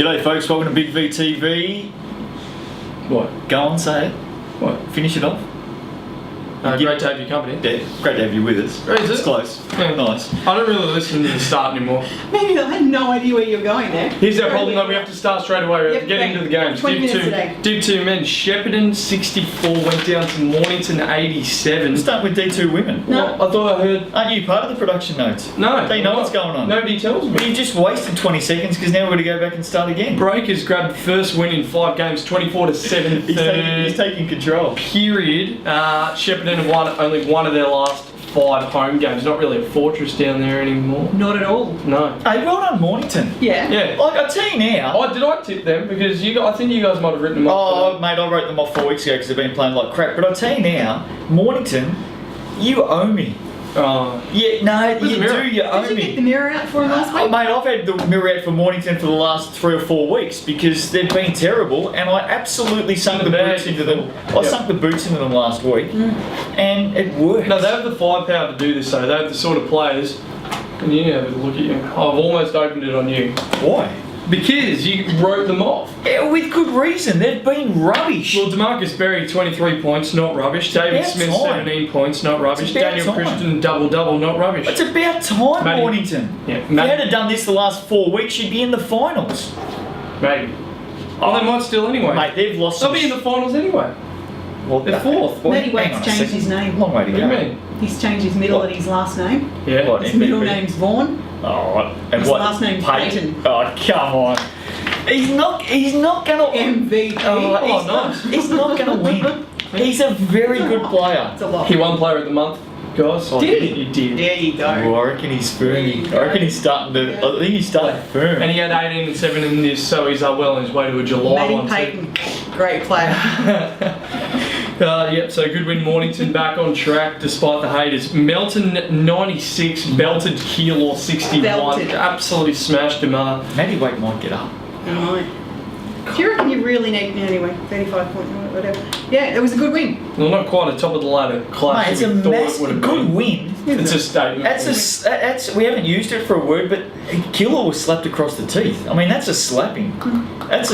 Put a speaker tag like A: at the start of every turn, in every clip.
A: G'day folks, welcome to Big V TV.
B: What?
A: Go on, say it.
B: What?
A: Finish it off.
B: Great to have your company.
A: Yeah, great to have you with us.
B: Is it?
A: It's close.
B: Yeah.
A: Nice.
B: I don't really listen to the start anymore.
C: Maybe I had no idea where you were going there.
B: Here's our problem though, we have to start straight away. We have to get into the games.
C: 20 minutes today.
B: Div 2 men, Shepparton 64 went down to Mornington 87.
A: Let's start with D2 women.
C: No.
B: Well, I thought I heard...
A: Aren't you part of the production notes?
B: No.
A: They know what's going on.
B: Nobody tells me.
A: Well, you just wasted 20 seconds because now we're going to go back and start again.
B: Breakers grabbed first win in 5 games, 24 to 7.
A: He's taking control.
B: Period. Shepparton have won only one of their last 5 home games. Not really a fortress down there anymore.
C: Not at all.
B: No.
A: Hey, well done, Mornington.
C: Yeah.
B: Yeah.
A: Like, I tell you now.
B: Oh, did I tip them? Because I think you guys might have written them off.
A: Oh, mate, I wrote them off 4 weeks ago because they've been playing like crap. But I tell you now, Mornington, you owe me.
B: Oh.
A: Yeah, no, you do. You owe
C: Did you
A: me.
C: get the mirror out for him last
A: Oh,
C: week?
A: mate, I've had the mirror out for Mornington for the last 3 or 4 weeks because they've been terrible, and I absolutely sunk the boots into them. I sunk the boots into them last week, and it worked.
B: No, they have the firepower to do this though. They have the sort of players. And you have a look at you. I've almost opened it on you.
A: Why?
B: Because you wrote them off.
A: Yeah, with good reason. They've been rubbish.
B: Well, DeMarcus Berry, 23 points, not rubbish. David
A: about
B: Smith,
A: time.
B: 17 points, not rubbish.
A: It's about
B: Daniel
A: time.
B: Christian, double-double, not rubbish.
A: It's about time,
B: Matty-
A: Mornington.
B: Yeah,
A: If you had done this the last 4 weeks, you'd be in the finals.
B: Maybe. Oh, they might still anyway.
A: Mate, they've lost.
B: They'll be in the finals anyway.
A: Well,
B: They're fourth.
C: Matty
A: hang
C: Wake's
A: on a
C: changed
A: second.
C: his name.
A: Long way to
B: What do
A: go.
B: you mean?
C: He's changed his middle and his last name.
B: Yeah.
A: What?
C: His middle name's Vaughan.
A: Oh, right. And
C: His
A: what?
C: last name's Peyton.
A: Oh, come on. He's not gonna.
C: MVP.
A: Oh,
B: nice.
A: He's not gonna win. He's a very good player.
C: It's a lot.
B: He won Player of the Month, guys.
A: Oh,
C: Did he?
B: He did.
C: There you go.
A: Oh, I reckon he's firming. I reckon he's starting to. I think he's starting to firm.
B: And he had 18 and 7 in this, so he's well on his way to a July one.
C: Matty
B: too.
C: Peyton. Great player.
B: Yep, so good win. Mornington back on track despite the haters. Melton 96, belted Keilor 61.
C: Belted.
B: Absolutely smashed him up.
A: Matty Wake might get up.
C: Alright. Do you reckon you really need anyway? 35 points, whatever. Yeah, it was a good win.
B: Well, not quite a top of the ladder class.
A: Mate, it's a
B: we thought it would
A: massive
B: have
A: good
B: been.
A: win.
B: It's a statement.
A: That's we haven't used it for a word, but Keilor was slapped across the teeth. I mean, that's a slapping. That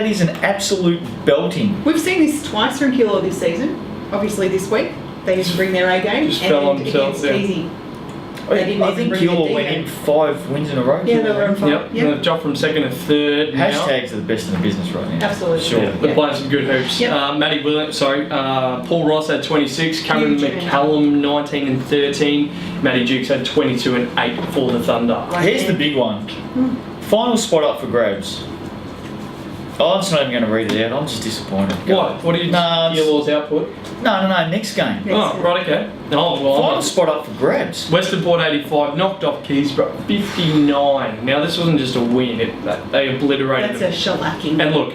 A: is an absolute belting.
C: We've seen this twice from Keilor this season. Obviously this week. They didn't bring their A game.
B: Just fell on
C: and
B: themselves,
C: against
B: yeah.
C: Easy. They didn't
A: I
C: even
A: think
C: bring their
A: Keilor
C: D
A: went
C: game.
A: in 5 wins in a row.
C: Yeah, they were on fire.
B: Yep,
C: Yeah.
B: they've dropped from second to third now.
A: Hashtags are the best in the business right now.
C: Absolutely.
A: Sure.
B: Yeah, they're
C: Yeah.
B: playing some good hoops.
C: Yep.
B: Matty Williams, Paul Ross had 26, Cameron
C: Huge
B: McCallum 19 and 13, Matty Dukes had 22 and 8 for the Thunder.
A: Here's the big one. Final spot up for grabs. I'm just not even going to read it out. I'm just disappointed. Go.
B: What? What do you
A: Nah,
B: Keilor's output?
A: No. Next game.
C: Next
B: Oh,
C: game.
B: right, okay. Oh, well,
A: Final spot up for grabs.
B: Western Port 85, knocked off Keysborough 59. Now, this wasn't just a win, they obliterated
C: That's a
B: them.
C: shellacking.
B: And look,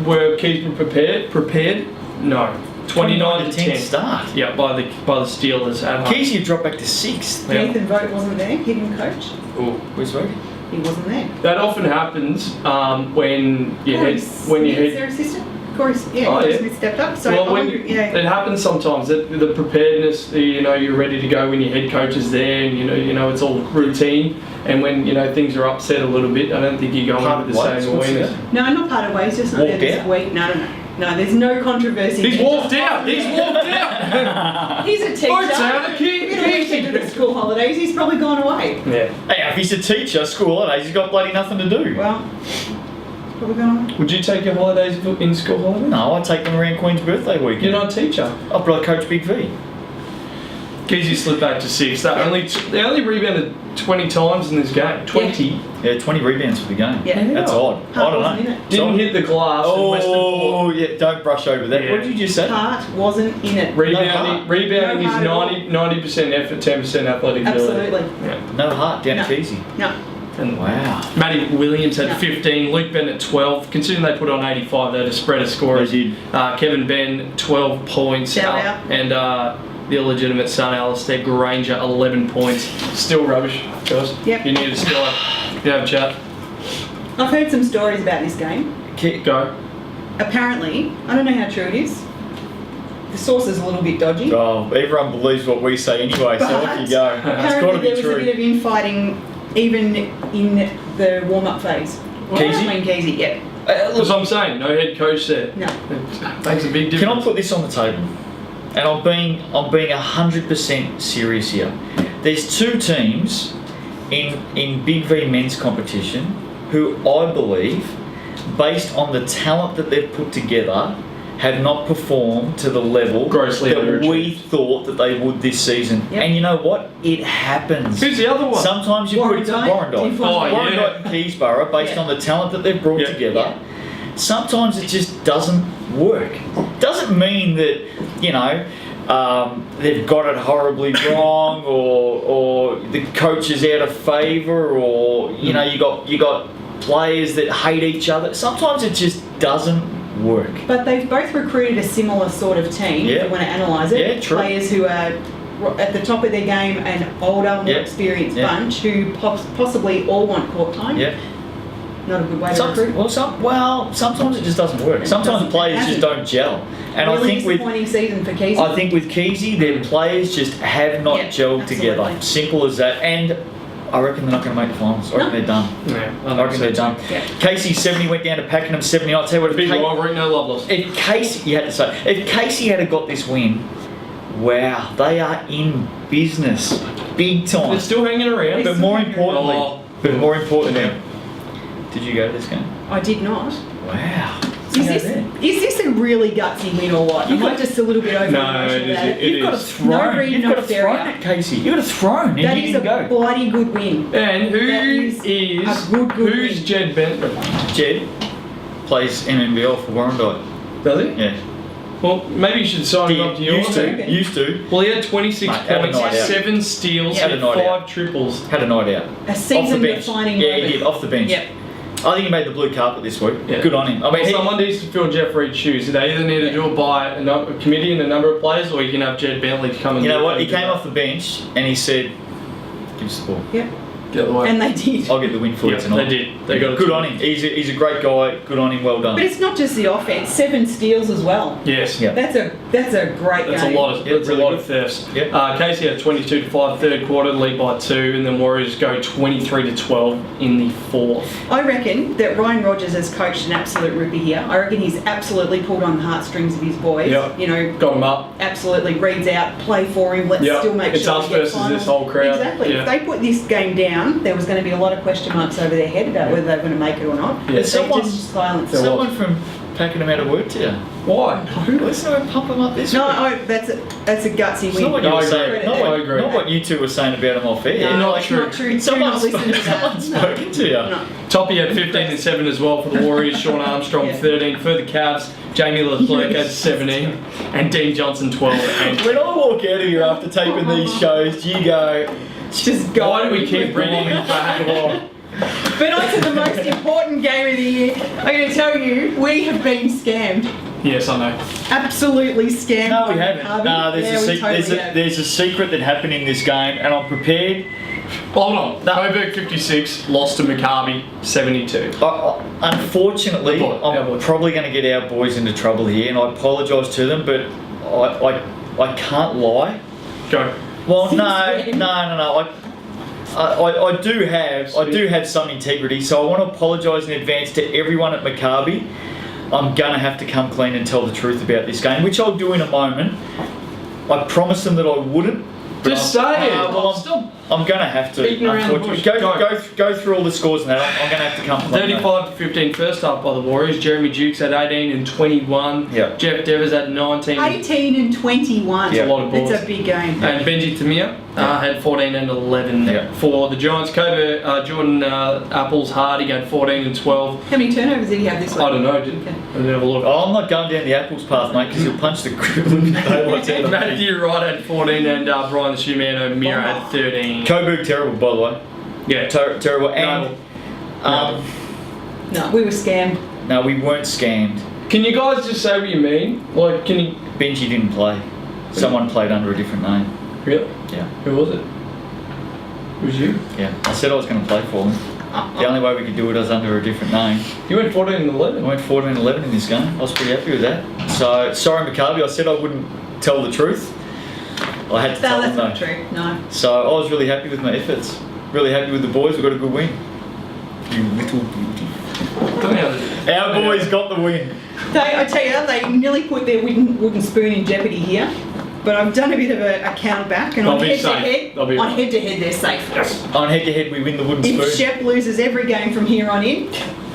B: were Keysborough prepared? No. 29 to 10
A: start.
B: Yeah, by the Steelers at home.
A: Kesey dropped back to 6th.
B: Yeah.
C: Nathan Vogt wasn't there, hidden coach.
B: Ooh.
A: Where's Vogue?
C: He wasn't there.
B: That often happens when you head.
C: Their assistant? Corey, Corey Smith stepped up. So
B: Well,
C: yeah.
B: it happens sometimes. The preparedness, you're ready to go when your head coach is there, and you know it's all routine. And when things are upset a little bit, I don't think you're going
A: Part
B: with
A: of
B: the
A: ways,
B: same
A: what's
B: awareness.
A: that?
C: No, not part of ways, just not there
A: Walked
C: this
A: out?
C: week. No, there's no controversy.
B: He's walked out. He's walked out.
C: He's a teacher.
B: Votes out.
C: You know, he's into the school holidays. He's probably gone away.
B: Yeah.
A: Hey, if he's a teacher, school holidays, he's got bloody nothing to do.
C: Well, probably gone away.
B: Would you take your holidays in school holidays?
A: No, I take them around Queen's birthday weekend.
B: You're not a teacher.
A: Oh, but I coach Big V.
B: Keezy slipped back to 6. They only rebounded 20 times in this game. 20.
A: Yeah, 20 rebounds for the game.
C: Yeah.
A: That's odd. I
C: Hart
A: don't
C: wasn't in
A: know.
C: it.
B: Didn't hit the glass. and Western Port
A: Oh, yeah, don't brush over that.
B: Yeah.
A: What did you just say?
C: Hart wasn't in it.
B: Rebounding
A: No
B: is
C: heart at all.
B: 90% effort, 10% athletic ability.
C: Absolutely.
B: Yeah.
A: No heart down
C: No.
A: at Kesey.
C: No.
B: And
A: Wow.
B: Matty Williams had
C: No.
B: 15, Luke Bennett 12. Considering they put on 85, they had a spread of scorers.
A: They did.
B: Kevin Ben 12 points.
C: Shout out.
B: And the illegitimate son Alistair Granger 11 points. Still rubbish, guys.
C: Yep.
B: You need to still have a chat.
C: I've heard some stories about this game.
B: Go.
C: Apparently, I don't know how true it is. The source is a little bit dodgy.
A: Oh, everyone believes what we say anyway, so off you go. It's got to
C: Apparently,
A: be
C: there was a
A: true.
C: bit of infighting even in the warm-up phase.
A: Keezy?
C: Wayne Keezy, yeah.
B: That's what I'm saying. No head coach there.
C: No.
B: It makes a big difference.
A: Can I put this on the table? And I'm being 100% serious here. There's two teams in Big V men's competition who I believe, based on the talent that they've put together, have not performed to the level
B: Grossly
A: that we
B: underachieved.
A: thought that they would this season.
C: Yep.
A: And you know what? It happens.
B: Who's the other one?
A: Sometimes you put
C: Warrandyte.
A: Warrandyte.
B: Oh, yeah.
A: Warrandyte and Keysborough, based
C: Yeah.
A: on the talent that they've brought
B: Yeah.
A: together. Sometimes it just doesn't work. Doesn't mean that, you know, they've got it horribly wrong, or the coach is out of favour, or you know, you got players that hate each other. Sometimes it just doesn't work.
C: But they've both recruited a similar sort of team,
A: Yeah.
C: if you want to analyse it.
A: Yeah, true.
C: Players who are at the top of their game, an older, more
A: Yeah.
C: experienced
A: Yeah.
C: bunch who possibly all want court time.
A: Yeah.
C: Not a good way to recruit.
A: Sometimes it just doesn't work. Sometimes
C: doesn't.
A: players
C: It
A: just
C: hasn't.
A: don't gel. And
C: really
A: I think with
C: disappointing season for Keezy.
A: I think with Keezy, their players just have not
C: Yeah,
A: gelled together.
C: absolutely.
A: Simple as that. And I reckon they're not going to make the finals. I reckon
C: No.
A: they're done.
B: Yeah,
A: I reckon they're done.
C: Yeah.
A: Casey 70 went down to Pakenham 70. I'll tell you what,
B: Big rivalry, no love lost.
A: if Casey, you had to say, if Casey had got this win, wow, they are in business, big time.
B: They're still hanging around.
A: But more importantly,
B: Yeah.
A: did you go to this game?
C: I did not.
A: Wow.
C: Is this a really gutsy win or what?
A: You've
C: Am I
A: got-
C: just a little bit over
B: No,
C: emotional
B: it is-
C: about
B: it
A: You've got a
B: is.
A: throne.
C: No read,
A: You've
C: no
A: got a throne
C: failure.
A: at Casey. You've got a throne.
C: That
A: and you
C: is a
A: didn't go.
C: bloody good win.
B: And who
C: That
B: is
C: is a good
B: who's
C: win.
B: Jed Bentley?
A: Jed plays MNBL for Warrandyte.
B: Does he?
A: Yeah.
B: Well, maybe you should sign him up to yours.
A: Used to. Used to.
B: Well, he had 26
A: Mate, had a
B: points,
A: night out.
B: 7 steals,
A: Had a
B: and
A: night
B: 5
A: out.
B: triples.
A: Had a night out.
C: A
A: Off the
C: season
A: bench.
C: defining
A: Yeah,
C: moment.
A: he did. Off the bench.
C: Yep.
A: I think he made the blue carpet this week.
B: Yeah.
A: Good on him. I mean, he,
B: Someone needs to fill Jeff Reed's shoes. They either need to do it by a committee and a number of players, or you can have Jed Bentley to come and
A: you know
B: do
A: what?
B: it.
A: He came off the bench and he said, "Give us the ball.
C: Yep.
B: Get the way.
C: And they did.
A: I'll get the win for you
B: Yeah,
A: tonight."
B: they did. They got it
A: Good
B: to-
A: on him. He's a great guy. Good on him. Well done.
C: But it's not just the offense. 7 steals as well.
B: Yes.
A: Yeah.
C: That's a great
B: That's
C: game.
B: a lot of
A: Yeah, really
B: lot
A: good.
B: of thefts.
A: Yeah.
B: Casey had 22-5 third quarter, lead by 2, and then Warriors go 23-12 in the fourth.
C: I reckon that Ryan Rogers has coached an absolute ripper here. I reckon he's absolutely pulled on the heartstrings of his boys.
B: Yeah.
C: You know,
B: Got him up.
C: absolutely reads out, play for him. Let's
B: Yeah.
C: still make
B: It's
C: sure
B: us
C: we get
B: versus
C: finals.
B: this whole crowd.
C: Exactly.
B: Yeah.
C: If they put this game down, there was going to be a lot of question marks over their head about whether they were going to make it or not.
B: Yeah.
C: They
A: Someone-
C: just silence.
B: There was.
A: Someone from Pakenham out of work to you.
B: Why?
A: Let's not pump him up this
C: No,
A: week.
C: that's a gutsy
A: It's not what
C: win.
A: you
B: No,
A: were
B: I
A: saying.
B: agree.
A: Not
B: I
A: what,
B: agree.
A: not what you two were saying about him off air.
C: No,
B: not
C: it's
B: true.
C: not true. Do
A: Someone's
C: not listen to that.
A: someone's spoken to you.
C: No.
B: Toppy had 15-7 as well for the Warriors. Sean Armstrong
C: Yeah.
B: 13 for the Cavs. Jamie Leclerc had 17, and Dean Johnson 12. And
A: When I walk out of here after taping these shows, do you go,
C: Just go.
B: why do we keep bringing him back?
C: But on to the most important game of the year. I'm going to tell you, we have been scammed.
B: Yes, I know.
C: Absolutely scammed.
A: no, we
C: by
A: haven't.
C: Harvey.
A: No, there's,
C: Yeah,
A: a,
C: we
A: sec-
C: totally have.
A: there's a secret that happened in this game, and I'm prepared.
B: Hold on. Coburg 56, lost to Maccabi 72.
A: Unfortunately,
B: Our
A: I'm
B: boys.
A: probably going to get our boys into trouble here, and I apologise to them, but I can't lie.
B: Go.
A: Well,
C: Since
A: no.
C: when?
A: I do have some integrity, so I want to apologise in advance to everyone at Maccabi. I'm gonna have to come clean and tell the truth about this game, which I'll do in a moment. I promised them that I wouldn't. but
B: Just
A: I'm-
B: say it.
A: well,
B: Stop.
A: I'm gonna have to.
B: Beating around the
A: Unfortunately,
B: bush.
A: go through all the scores and that. I'm gonna have to come clean.
B: 35-15 first half by the Warriors. Jeremy Dukes had 18 and 21.
A: Yeah.
B: Jeff Devers had 19.
C: 18 and 21.
A: Yeah.
B: A lot of balls.
C: It's a big game.
B: And Benji Tamir had 14 and 11
A: Yeah.
B: for the Giants. Jordan Apples-Hardy had 14 and 12.
C: How many turnovers did he have this week?
B: I don't know, I didn't have a look.
A: Oh, I'm not going down the apples path, mate, because you'll punch the crippling daylights out of me.
B: Matthew Wright had 14 and Brian the Shoemano Mira had 13.
A: Coburg terrible, by the way.
B: Yeah.
A: Terrible. And
C: No, we were scammed.
A: no, we weren't scammed.
B: Can you guys just say what you mean? Like, can you...
A: Benji didn't play. Someone played under a different name.
B: Really?
A: Yeah.
B: Who was it? It was you?
A: Yeah. I said I was going to play for them. The only way we could do it was under a different name.
B: You went 14 and
A: I
B: 11.
A: went 14-11 in this game. I was pretty happy with that. So, sorry, Maccabi. I said I wouldn't tell the truth. I had to tell
C: No,
A: them
C: that's
A: though.
C: not true. No.
A: So I was really happy with my efforts. Really happy with the boys. We got a good win. You little beauty. Our boys got the win.
C: I tell you, they nearly put their wooden spoon in jeopardy here. But I've done a bit of a count back, and on head-to-head, they're safe.
B: Yes.
A: On head-to-head, we win the wooden spoon.
C: If Shep loses every game from here on in,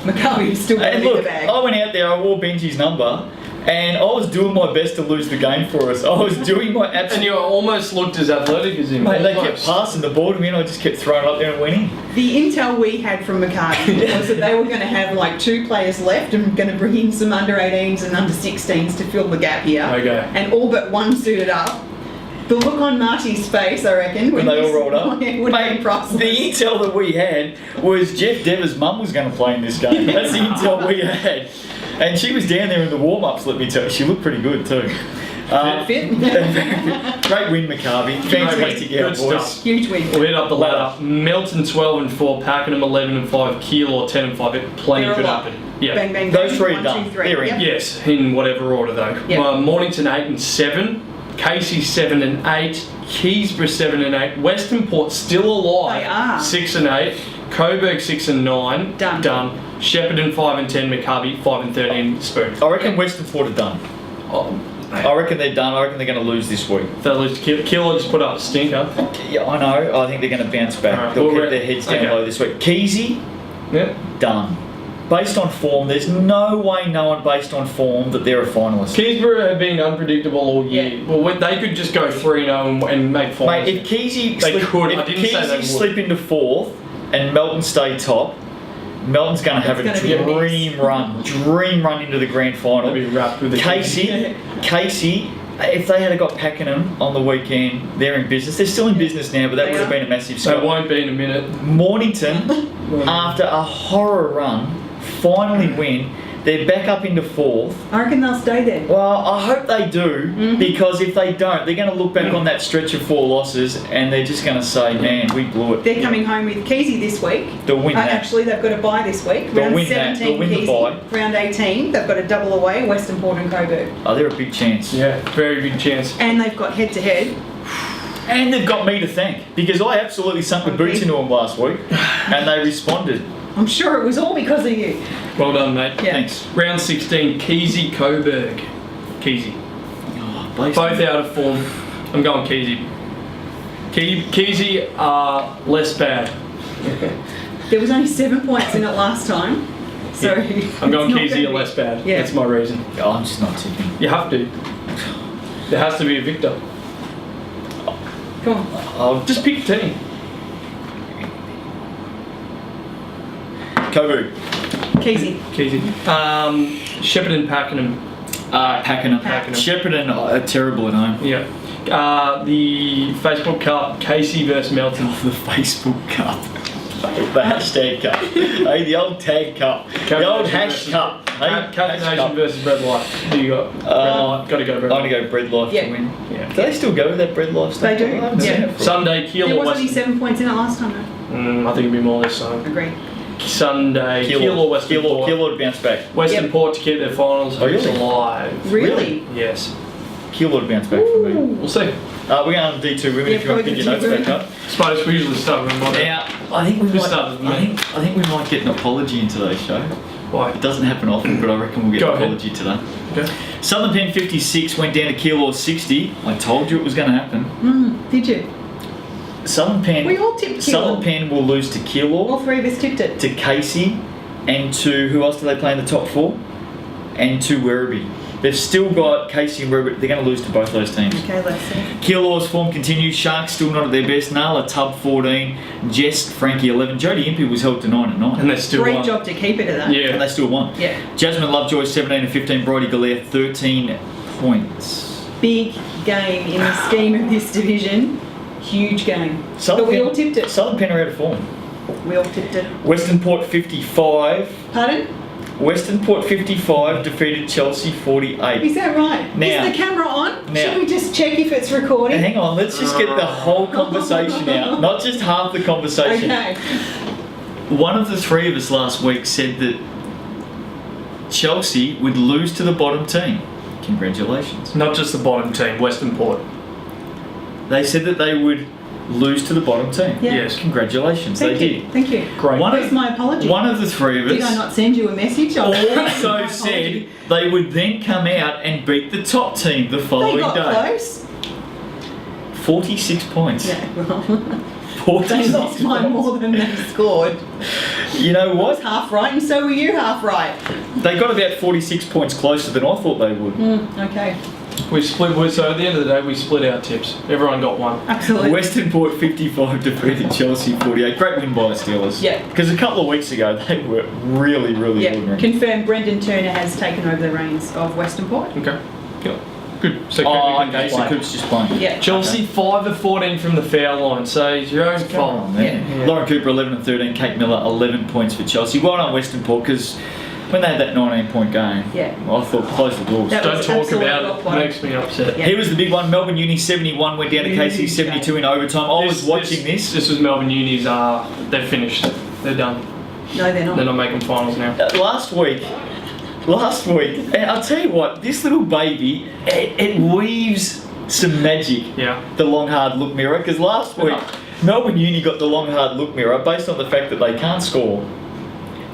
C: Maccabi's still going to be the bag.
A: I went out there, I wore Benji's number, and I was doing my best to lose the game for us. I was doing my absolute...
B: And you almost looked as athletic as him.
A: Mate, they kept passing the ball to me, and I just kept throwing it up there and winning.
C: The intel we had from Maccabi was that they were going to have like 2 players left and going to bring in some under 18s and under 16s to fill the gap here.
B: Okay.
C: And all but one suited up. The look on Marty's face, I reckon,
A: When they all rolled up.
C: Would have been priceless.
A: The intel that we had was Jeff Dever's mum was going to play in this game. That's the intel we had. And she was down there in the warm-ups, let me tell you. She looked pretty good too.
C: Fit.
A: Great win, Maccabi. Fantastic
B: Good
A: out, boys.
B: stuff.
C: Huge win.
B: We'll hit up the ladder. Melton 12-4, Pakenham 11-5, Keilor 10-5. Plenty
C: They're
B: could
C: a lot.
B: happen. Yeah.
C: Bang, bang, bang.
A: Those 3 are
C: 1,
A: done.
C: 2, 3.
A: They're in.
C: Yep.
B: Yes, in whatever order though.
C: Yeah.
B: Mornington 8-7, Casey 7-8, Keysborough 7-8, Western Port still alive.
C: They are.
B: 6-8, Coburg 6-9.
C: Done.
B: Shepparton 5-10, Maccabi 5-13. Spoon.
A: I reckon Western Port are done.
B: Oh,
A: I reckon they're done. I reckon they're going to lose this week.
B: they'll lose. Keilor just put up a stinker.
A: Yeah, I know. I think they're going to bounce back.
B: Alright,
A: They'll
B: well,
A: keep their heads down
B: okay.
A: low this week. Keysy,
B: Yeah.
A: done. Based on form, there's no way knowing based on form that they're a finalist.
B: Keysborough have been unpredictable all year.
C: Yeah.
B: Well, they could just go 3-0 and make finals.
A: Mate, if Keysy
B: They could. I didn't say they would.
A: slip into 4th and Melton stay top, Melton's going to have
C: It's
A: a
C: gonna be a
A: dream run into the grand final.
B: They'll be wrapped with the
A: Casey, if they had got Pakenham on the weekend, they're in business. They're still in business now, but that
C: They
A: would have
C: are.
A: been a massive
B: They
A: score.
B: won't be in a minute.
A: Mornington, after a horror run, finally win. They're back up into 4th.
C: I reckon they'll stay there.
A: Well, I hope they do, because if they don't, they're going to look back on that stretch of 4 losses and they're just going to say, man, we blew it.
C: They're coming home with Keysy this week.
A: They'll win that.
C: Actually, they've got a bye this week.
A: They'll
C: Round
A: win that.
C: 17,
A: They'll win the
C: Keysy.
A: bye.
C: Round 18, they've got a double away, Western Port and Coburg.
A: Oh, they're a big chance.
B: Yeah, very big chance.
C: And they've got head-to-head.
A: And they've got me to thank, because I absolutely sunk the boots into them last week and they responded.
C: I'm sure it was all because of you.
B: Well done, mate.
C: Yeah.
A: Thanks.
B: Round 16, Keysy, Coburg. Keysy.
A: Oh,
B: Both out of form. I'm going Keysy. Keysy are less bad.
C: There was only 7 points in it last time. So
B: I'm going
C: it's not
B: Keysy
C: gonna
B: are
C: be-
B: less bad.
C: Yeah.
B: That's my reason.
A: Oh, I'm just not tipping.
B: You have to. There has to be a victor.
C: Come on.
A: I'll
B: Just pick a team.
A: Coburg.
C: Keysy.
B: Keysy. Shepparton, Pakenham.
A: Pakenham.
C: Pakenham.
A: Shepparton are terrible at home.
B: Yeah. The Facebook Cup, Casey versus Melton.
A: The Facebook Cup. The hashtag cup. Hey, the old tag cup. The old hash cup. Hey,
B: Captain
A: hash
B: Nation
A: cup.
B: versus Bread Life. Who you got? Bread Life. Got to go Bread
A: I'm
B: Life.
A: going to go Bread Life
C: Yeah.
A: to win.
B: Yeah.
A: Do they still go with that Bread Life stuff?
C: They do,
A: I haven't seen
C: yeah.
A: it for a
B: Sunday,
C: There
B: Keilor,
C: was only
B: Western.
C: 7 points in it last time though.
B: I think it'd be more this time.
C: Agreed.
B: Sunday, Keilor, Western Port.
A: Keilor to bounce back.
B: Western
C: Yep.
B: Port to keep their finals
A: Oh,
B: hopes
A: really?
B: alive.
C: Really?
B: Yes.
A: Keilor to bounce back for me.
B: We'll see.
A: We're going on D2 women
C: Yeah,
A: if you want to
C: probably
A: get your notes
C: D2
A: back up.
B: Suppose we usually start with one.
A: Now, I think we
B: Just
A: might.
B: start with me.
A: I think we might get an apology in today's show.
B: Why?
A: It doesn't happen often, but I reckon we'll get
B: Go
A: an
B: ahead.
A: apology today.
B: Okay.
A: Southern Pen 56 went down to Keilor 60. I told you it was going to happen.
C: Did you?
A: Southern Pen.
C: We all tipped Keilor.
A: Southern Pen will lose to Keilor,
C: All 3 of us tipped it.
A: to Casey, and to who else do they play in the top 4? And to Werribee. They've still got Casey and Werribee. They're going to lose to both those teams.
C: Okay, let's see.
A: Keilor's form continues. Sharks still not at their best. Nala, Tub 14. Jest, Frankie 11. Jodie Impey was held to 9 at 9.
B: And they still
C: Great
B: won.
C: job to keep it at that.
A: And
B: Yeah.
A: they still won.
C: Yeah.
A: Jasmine Lovejoy 17 and 15. Bridie Galair 13 points.
C: Big game in the scheme of this division. Huge game. But we all tipped it.
A: Southern Pen are out of form.
C: We all tipped it.
A: Western Port 55.
C: Pardon?
A: Western Port 55 defeated Chelsea 48.
C: Is that right?
A: Now-
C: Is the camera on?
A: now-
C: Should we just check if it's recording?
A: Hang on, let's just get the whole conversation out, not just half the conversation.
C: Okay.
A: One of the 3 of us last week said that Chelsea would lose to the bottom team. Congratulations.
B: Not just the bottom team, Western Port.
A: They said that they would lose to the bottom team.
C: Yeah.
B: Yes.
A: Congratulations,
C: Thank
A: they
C: you.
A: did.
C: Thank you.
B: Great.
C: Where's my apology?
A: One of the three of us
C: Did I not send you a message?
A: also said they would then come out and beat the top team the
C: They
A: following
C: got
A: day.
C: close.
A: 46 points.
C: Yeah, well,
A: 46
C: they lost by
A: points.
C: more than they scored.
A: You know
C: I was
A: what?
C: half right, and so were you half right.
A: They got about 46 points closer than I thought they would.
C: Okay,
B: We split. So at the end of the day, we split our tips. Everyone got one.
C: absolutely.
A: Western Port 55 defeated Chelsea 48. Great win by the Steelers.
C: Yeah.
A: Because a couple of weeks ago they were really, really
C: Yeah,
A: ordinary.
C: confirmed. Brendan Turner has taken over the reins of Western Port.
B: Okay. Good. Good. So
A: Oh,
B: Cooper can
A: okay,
B: just
A: so
B: play.
A: Coop's just playing.
C: Yeah.
B: Chelsea 5 of 14 from the foul line, so it's your own
A: Oh,
B: fault.
A: man.
B: Yeah.
A: Lauren Cooper 11 and 13, Kate Miller 11 points for Chelsea. Well done Western Port because when they had that 19-point game,
C: Yeah.
A: I thought close the doors.
C: That
B: Don't
C: was
B: talk
C: absolute
B: about
C: rock
B: it.
C: bottom.
B: Makes me upset.
C: Yeah.
A: He was the big one. Melbourne Uni 71 went down to KC
C: Huge
A: 72 in overtime. I was watching this.
B: This was Melbourne Uni's. They're finished. They're done.
C: No, they're not.
B: They're not making finals now.
A: Last week, and I'll tell you what, this little baby, it weaves some magic.
B: Yeah.
A: The long hard look mirror, because last week Melbourne Uni got the long hard look mirror based on the fact that they can't score,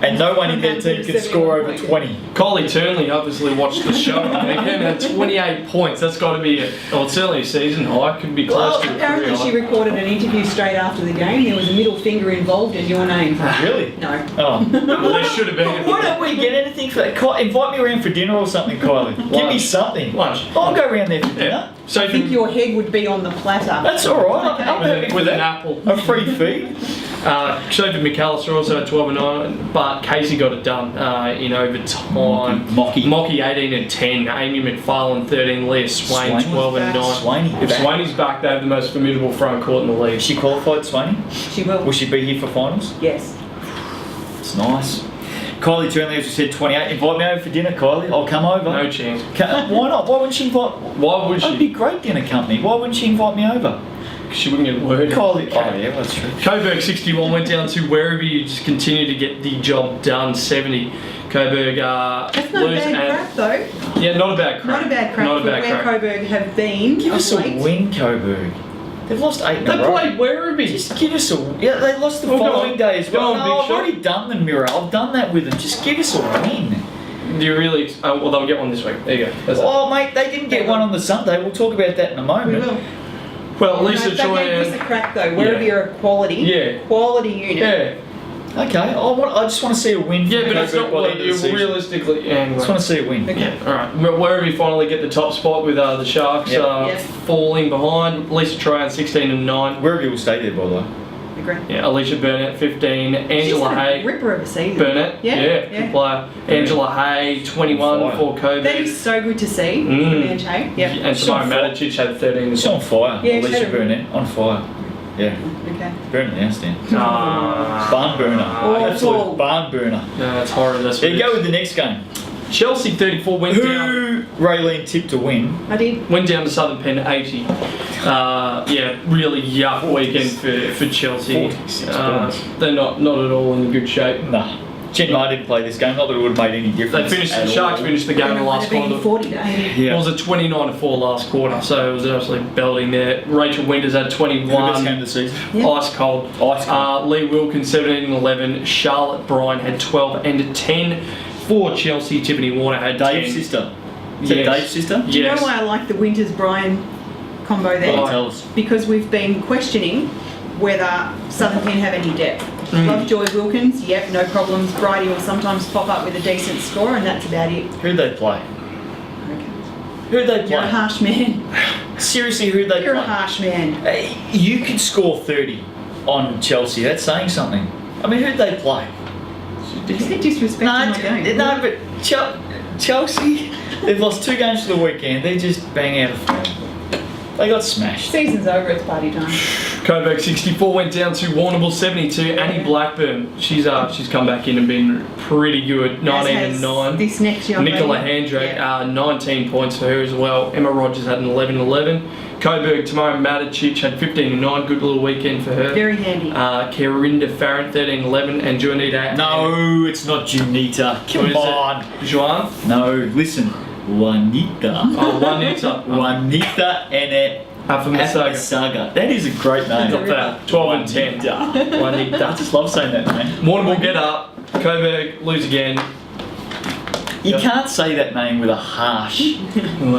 A: and no one in their team can score over 20.
B: Kylie Turnley obviously watched the show. They came out 28 points. That's got to be, it's certainly a season high. Could be close
C: Well,
B: to a
C: apparently
B: career
C: she
B: high.
C: recorded an interview straight after the game. There was a middle finger involved in your name.
A: Really?
C: No.
A: Oh.
B: Well, there should have been.
A: Why don't we get anything for that? Invite me around for dinner or something, Kylie. Give me
B: Lunch.
A: something.
B: Lunch.
A: I'll go around there for dinner.
B: Yeah. So
C: I think your head would be on the platter.
A: That's all right.
C: Okay.
A: I'm happy
B: with
A: for
B: an
A: that.
B: apple.
A: A free feed.
B: Sophie McAllister also had 12 and 9, but Casey got it done in overtime.
A: Mocky.
B: 18 and 10, Amy McFarlane 13, Leah Swain
A: Swain
B: 12
A: was
B: and
A: back.
B: 9.
A: Swainey
B: If
A: back.
B: Swainey's back, they have the most formidable front court in the league.
A: Is she qualified, Swaney?
C: She will.
A: Will she be here for finals?
C: Yes.
A: It's nice. Kylie Turnley, as we said, 28. Invite me over for dinner, Kylie. I'll come over.
B: No chance.
A: Why not? Why wouldn't she invite?
B: Why would
A: I'd be
B: she?
A: great dinner company. Why wouldn't she invite me over?
B: She wouldn't get a word.
A: Kylie. Oh yeah, that's true.
B: Coburg 61 went down to Werribee, who just continued to get the job done. 70. Coburg
C: That's not a
B: lose
C: bad
B: and
C: crap, though.
B: yeah, not a bad crap.
C: Not a bad crap
B: Not a
C: for
B: bad
C: where
B: crap.
C: Coburg have been
A: Give us
C: of
A: a
C: late.
A: win, Coburg. They've lost 8 in
B: They
A: a row.
B: played Werribee.
A: Just give us a. Yeah, they lost the
B: Well, go
A: following
B: on.
A: day as well.
B: Go on,
A: No,
B: Big
A: I've
B: Shot.
A: already done the mirror. I've done that with them. Just give us a win.
B: Do you really? Well, they'll get one this week. There you go. That's it.
A: Oh, mate, they didn't get one on the Sunday. We'll talk about that in a
C: We
A: moment.
C: will.
B: Well, Lisa
C: No, they
B: Choi
C: gave us a
B: and
C: crack though. Werribee are a quality.
B: Yeah.
C: Quality unit.
B: yeah,
A: Okay, I just want to see a win.
B: yeah,
A: from
B: but it's
A: Coburg
B: not
A: by the
B: what
A: end of
B: you
A: the season.
B: realistically. Yeah,
A: I
B: anyway.
A: just want to see a win.
C: Okay.
B: Yeah, all right. Werribee finally get the top spot with the Sharks
A: Yep.
C: Yep.
B: falling behind. Lisa Tryon 16 and 9.
A: Werribee will stay there, by the way.
C: Agree.
B: Yeah, Alicia Burnett 15. Angela
C: She's
B: Hay.
C: a ripper of a season.
B: Burnett,
C: Yeah,
B: good
C: yeah.
B: player. Angela Hay 21
A: Fire.
B: for
C: That
B: Coburg.
C: is so good to see from Ange Hay. Yeah.
B: And Simone
A: She's on
B: Matic had 13
A: She's
B: as
A: on fire.
C: Yeah, she's
A: Alicia
C: had a-
A: Burnett, on fire. Yeah,
C: Okay.
A: burn the house down.
B: well.
A: Barn burner.
C: Awful.
A: Absolute barn burner.
B: No, that's horrible. That's
A: There
B: what
A: you
B: it
A: go
B: is.
A: with the next game.
B: Chelsea 34 went down.
A: Who Raylene tipped to win?
C: I did.
B: Went down to Southern Pen 80. Yeah, really yuck weekend for Chelsea.
A: 46 points.
B: They're not at all in good shape.
A: Nah. Jen Mai didn't play this game, not that it would have made any
B: They
A: difference.
B: finished.
A: at
B: The Sharks
A: all.
B: finished the game in the last
C: Might have been
B: quarter.
C: 40 to 80.
A: Yeah.
B: It was a 29-4 last quarter, so it was absolutely belting there. Rachel Winters had
A: Who best
B: 21.
A: game of the season?
C: Yeah.
B: Ice cold.
A: Ice cold.
B: Lee Wilkins 17 and 11. Charlotte Bryan had 12 and 10 for Chelsea. Tiffany Warner had
A: Dave's
B: 10.
A: sister. Is that
B: Yes.
A: Dave's sister?
C: Do you
B: Yes.
C: know why I like the Winters Bryan combo there?
A: Go on, tell us.
C: Because we've been questioning whether Southern Pen have any depth. Lovejoy Wilkins, yep, no problems. Bridie will sometimes pop up with a decent score, and that's about it.
A: Who'd they play?
C: Okay.
A: Who'd they
C: You're a
A: play?
C: harsh man.
A: Seriously, who'd they
C: You're a
A: play?
C: harsh man.
A: Hey, you could score 30 on Chelsea. That's saying something. I mean, who'd they play?
C: Is that disrespect to my game?
A: No, but Chelsea, they've lost 2 games for the weekend. They're just bang out of form. They got smashed.
C: Season's over, it's party time.
B: Coburg 64 went down to Warrnambool 72. Annie Blackburn, she's come back in and been pretty good. 19
C: As
B: and
C: has
B: 9.
C: This next young
B: Nicola
C: lady.
B: Handrake,
C: Yeah.
B: 19 points for her as well. Emma Rogers had an 11 and 11. Coburg, Tamara Matic had 15 and 9. Good little weekend for her.
C: Very handy.
B: Karinda Farron 13 and 11. And Juanita.
A: No, it's not Junita.
B: What
A: Come
B: is
A: on.
B: it? Juan?
A: No, listen. Juanita.
B: Oh, Juanita.
A: Juanita
B: Afamasaga.
A: Saga. That is a great name.
B: Not bad. 12 and 10.
A: I just love saying that name.
B: Warrnambool get up. Coburg lose again.
A: You
B: Yep.
A: can't say that name with a harsh,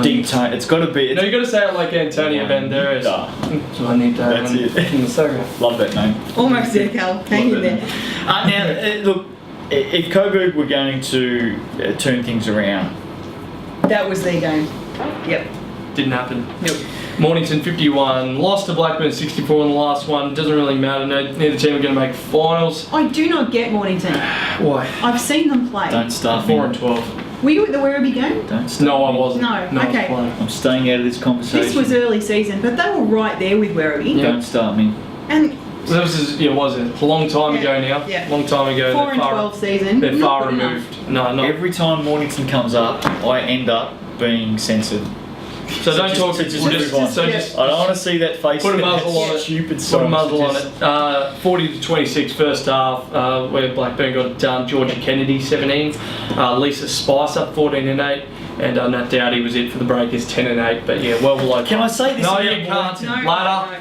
A: deep tone. It's got to be.
B: No, you got to say it like Antonio Banderas.
A: That's it. Love that name.
C: Almost there, Cal. Hang in there.
A: Now, look, if Coburg were going to turn things around,
C: That was their game. Yep.
B: Didn't happen.
C: Nope.
B: Mornington 51, lost to Blackburn 64 in the last one. Doesn't really matter. Neither team are going to make finals.
C: I do not get Mornington.
B: Why?
C: I've seen them play.
A: don't start
B: 4
A: me.
B: and 12.
C: Were you at the Werribee game?
A: Don't start
B: No, I
A: me.
B: wasn't.
C: No,
B: I was
C: okay.
B: playing.
A: I'm staying out of this conversation.
C: This was early season, but they were right there with Werribee.
B: Yeah.
A: Don't start me.
C: And
B: So this is, was it? It's a long time ago now.
C: Yeah.
B: Long time ago.
C: 4 and 12 season.
B: They're
C: not
B: far
C: good enough.
B: removed. No, not.
A: Every time Mornington comes up, I end up being censored.
B: So don't talk.
A: So just
B: we'll
A: move on.
B: so
C: Yeah.
B: just
A: I don't want to see that face.
B: Put a
A: that
B: muzzle on it.
A: Stupid
B: put a
A: song.
B: muzzle on
A: Just-
B: it. 40 to 26 first half, where Blackburn got it done. Georgia Kennedy 17, Lisa Spicer 14 and 8, and Nat Dowdy was it for the Breakers 10 and 8. But yeah, well below.
A: Can I say this
B: No,
A: about
B: you can't.
C: No,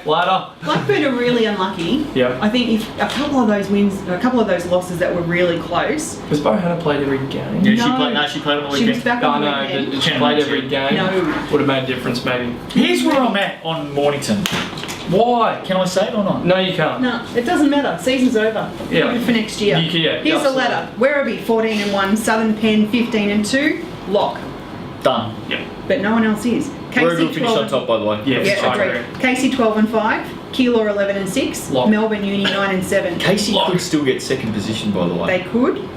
B: Ladder.
C: Blackburn are really unlucky.
B: Yeah.
C: I think if a couple of those wins, a couple of those losses that were really close.
B: Has Bohanna played every game?
A: Yeah,
C: No.
A: she played on the
C: She was
A: weekend.
C: back
B: I
C: on the
B: know,
C: weekend.
B: but she played every game.
C: No.
B: Would have made a difference maybe.
A: Here's where I'm at on Mornington.
B: Why?
A: Can I say it or not?
B: No, you can't.
C: No, it doesn't matter. Season's over.
B: Yeah.
C: Even for next year.
B: Yeah,
C: Here's the
B: absolutely.
C: ladder. Werribee 14 and 1, Southern Pen 15 and 2, lock.
A: Done.
B: Yeah.
C: But no one else is.
A: We're
C: Casey
A: going to finish on top, by the way.
B: Yeah.
C: Yeah,
B: I
C: agreed.
B: agree.
C: Casey 12 and 5, Keilor 11 and 6,
B: Lock.
C: Melbourne Uni 9 and 7.
A: Casey
B: Lock.
A: could still get second position, by the way.
C: They could.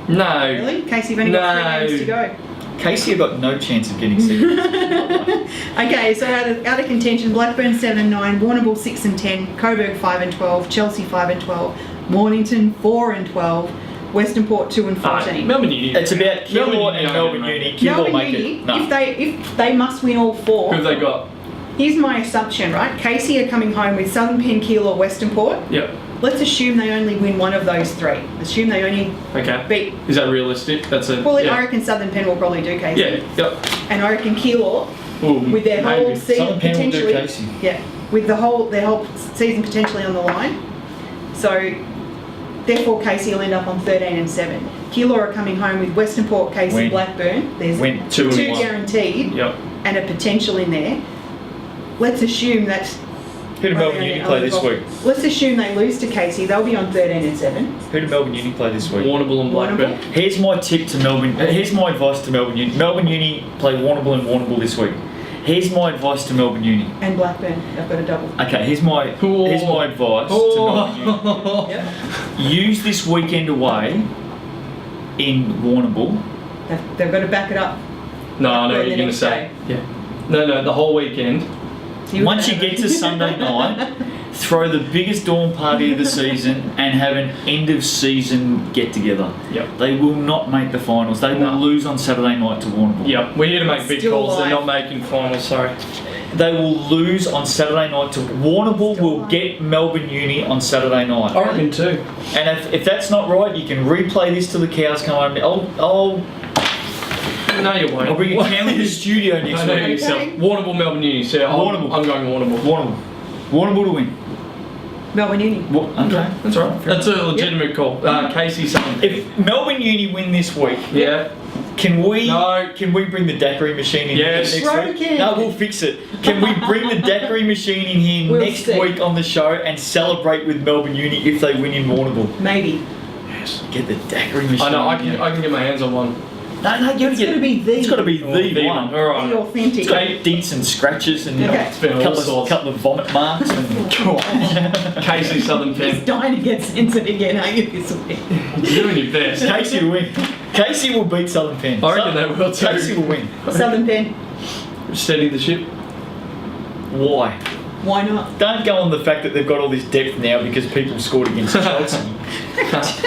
B: No.
C: Really? Casey have only got
B: No.
C: 3 games to go.
A: Casey have got no chance of getting second.
C: Okay, so out of contention, Blackburn 7 and 9, Warrnambool 6 and 10, Coburg 5 and 12, Chelsea 5 and 12, Mornington 4 and 12, Western Port 2 and 14.
B: Melbourne Uni.
A: It's about Kilmore and Melbourne Uni. Kilmore make
C: Uni,
A: it. No.
C: if they must win all 4,
B: Who have they got?
C: here's my assumption, right? Casey are coming home with Southern Pen, Keilor, Western Port.
B: Yep.
C: Let's assume they only win one of those 3. Assume they only
B: Okay.
C: beat.
B: Is that realistic? That's a.
C: Well,
B: yeah.
C: I reckon Southern Pen will probably do Casey.
B: Yeah. Yep.
C: And I reckon Keilor,
B: Ooh,
C: with their
B: maybe.
C: whole season
A: Southern Pen will do
C: potentially,
A: Casey.
C: yeah, with their whole season potentially on the line. So, therefore, Casey will end up on 13 and 7. Keilor are coming home with Western Port, Casey,
A: Win.
C: Blackburn. There's
A: Win.
B: 2 and
C: 2
B: 1.
C: guaranteed
B: Yep.
C: and a potential in there. Let's assume that.
A: Who did Melbourne Uni play this week?
C: Let's assume they lose to Casey. They'll be on 13 and 7.
A: Who did Melbourne Uni play this week?
B: Warrnambool and Blackburn.
C: Warrnambool?
A: Here's my tip to Melbourne. Here's my advice to Melbourne Uni. Melbourne Uni play Warrnambool and Warrnambool this week. Here's my advice to Melbourne Uni.
C: And Blackburn. They've got a double.
A: Okay, here's my advice to Melbourne Uni.
C: Yep.
A: Use this weekend away in Warrnambool.
C: They've got to back it up.
B: No, I know
C: Blackburn
B: what you're
C: the
B: going to
C: next
B: say. Yeah. No, the whole weekend.
C: So you
A: Once you get to Sunday night, throw the biggest dawn party of the season and have an end of season get together.
B: Yep.
A: They will not make the finals. They will
B: No.
A: lose on Saturday night to Warrnambool.
B: Yep. We're here to make big
C: Still
B: calls. They're
C: alive.
B: not making finals. Sorry.
A: They will lose on Saturday night to Warrnambool.
C: Still
A: Will
C: alive.
A: get Melbourne Uni on Saturday night.
B: I reckon too.
A: And if that's not right, you can replay this till the cows come home.
B: No, you won't.
A: I'll bring a camera in the studio next
B: I know
A: week.
B: yourself.
C: Okay.
B: Warrnambool, Melbourne Uni. So
A: Warrnambool.
B: I'm going Warrnambool.
A: Warrnambool. Warrnambool to win.
C: Melbourne Uni.
A: Okay.
B: That's all right. That's a legitimate call. Casey Southern.
A: If Melbourne Uni win this week,
B: Yeah.
A: can we
B: No.
A: bring the daiquiri machine in
B: Yes.
A: here next
C: Right,
A: week?
C: again.
A: No, we'll fix it. Can we bring the daiquiri machine in here
C: We'll
A: next
C: see.
A: week on the show and celebrate with Melbourne Uni if they win in Warrnambool?
C: Maybe.
A: Get the daiquiri machine.
B: I know. I
A: in here.
B: can get my hands on one.
A: No, you gotta
C: It's
A: get.
C: gotta be the-
A: It's got to be
B: Oh,
A: the one.
B: All
C: The
B: right.
C: authentic.
A: It's got dents and scratches and
C: Okay.
B: It's been all
A: couple
B: sorts.
A: of vomit marks and.
B: Casey Southern
C: He's
B: Pen.
C: dying to get censored again, aren't you, this week?
B: You're doing your best.
A: Casey will win. Casey will beat Southern Pen.
B: I reckon they will too.
A: Casey will win.
C: Southern Pen.
B: Steady the ship.
A: Why?
C: Why not?
A: Don't go on the fact that they've got all this depth now because people scored against Chelsea.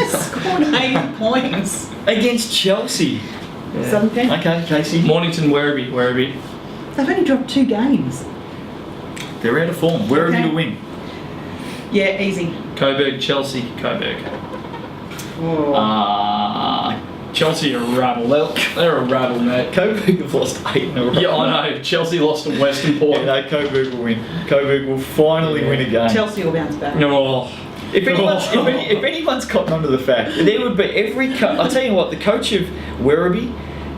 C: Scored 80 points.
A: Against Chelsea.
C: Southern Pen.
A: Okay, Casey.
B: Mornington, Werribee.
C: They've only dropped 2 games.
A: They're out of form. Where are
C: Okay.
A: you to win?
C: Yeah, easy.
B: Coburg, Chelsea, Coburg.
C: Oh.
B: Chelsea are a rabble. They're a rabble, mate.
A: Coburg have lost 8 in a row.
B: Yeah, I know. Chelsea lost to Western Port.
A: Yeah, no, Coburg will win. Coburg will finally win a game.
C: Chelsea will bounce back.
B: No.
A: If anyone's cotton onto the fact, there would be I'll tell you what, the coach of Werribee,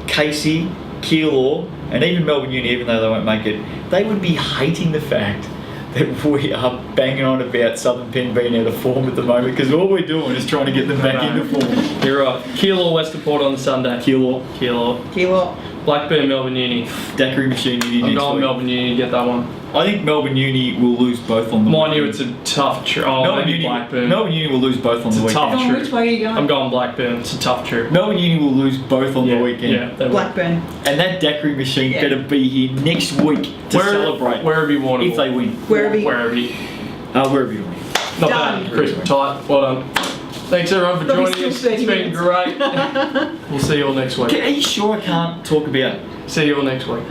A: Casey, Keilor, and even Melbourne Uni, even though they won't make it, they would be hating the fact that we are banging on about Southern Penn being out of form at the moment, because all we're doing is trying to get them back into form.
B: You're right. Keilor, Western Port on the Sunday.
A: Keilor.
C: Keilor.
B: Blackburn, Melbourne Uni.
A: Daiquiri Machine Uni
B: I'm
A: next
B: going
A: week.
B: Melbourne Uni to get that one.
A: I think Melbourne Uni will lose both on the
B: Mind you,
A: weekend.
B: it's a tough trip. Oh,
A: Melbourne
B: maybe
A: Uni,
B: Blackburn.
A: Melbourne Uni will lose both on
B: It's
A: the
B: a
A: weekend.
B: tough
C: Oh,
B: trip.
C: which way are you going?
B: I'm going Blackburn. It's a tough trip.
A: Melbourne Uni will lose both on the weekend.
B: Yeah, they will.
C: Blackburn.
A: And that Daiquiri Machine
C: Yeah.
A: better be here next week to celebrate
B: Werribee Warrnambool.
A: if they win.
C: Werribee.
B: Werribee.
A: Wherever you win.
B: Not
C: Done.
B: bad. Chris, tight. Well done. Thanks everyone for
C: Probably
B: joining us.
C: still
B: It's
C: 30
B: been
C: minutes.
B: great. We'll see you all next week.
A: Are you sure I can't talk about
B: See you all next week.